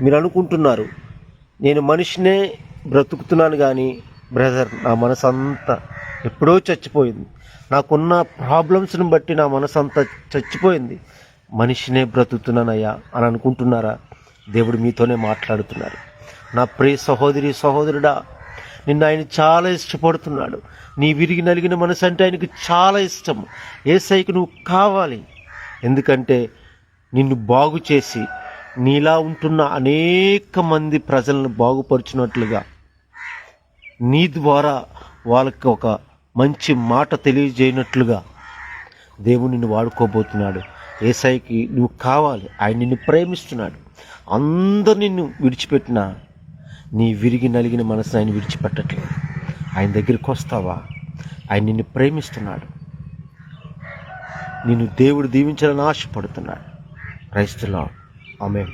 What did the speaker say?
మీరు అనుకుంటున్నారు నేను మనిషినే బ్రతుకుతున్నాను కానీ బ్రదర్, నా మనసు అంతా ఎప్పుడో చచ్చిపోయింది. నాకున్న ప్రాబ్లమ్స్ని బట్టి నా మనసు అంతా చచ్చిపోయింది, మనిషినే బ్రతుకుతున్నానయ్యా అని అనుకుంటున్నారా? దేవుడు మీతోనే మాట్లాడుతున్నారు. నా ప్రియ సహోదరి సహోదరుడా, నిన్ను ఆయన చాలా ఇష్టపడుతున్నాడు. నీ విరిగి నలిగిన మనసు అంటే ఆయనకు చాలా ఇష్టం. యేసయ్యకు నువ్వు కావాలి. ఎందుకంటే నిన్ను బాగు చేసి నీలా ఉంటున్న అనేక మంది ప్రజలను బాగుపరుచినట్లుగా నీ ద్వారా వాళ్ళకి ఒక మంచి మాట తెలియజేయనట్లుగా దేవుడు నిన్ను వాడుకోబోతున్నాడు. యేసయ్యకి నువ్వు కావాలి. ఆయన నిన్ను ప్రేమిస్తున్నాడు. అందరు నిన్ను విడిచిపెట్టినా నీ విరిగి నలిగిన మనసును ఆయన విడిచిపెట్టట్లేదు. ఆయన దగ్గరికి వస్తావా? ఆయన నిన్ను ప్రేమిస్తున్నాడు. నిన్ను దేవుడు దీవించాలని ఆశపడుతున్నాడు. క్రైస్తవులా ఆమేన్.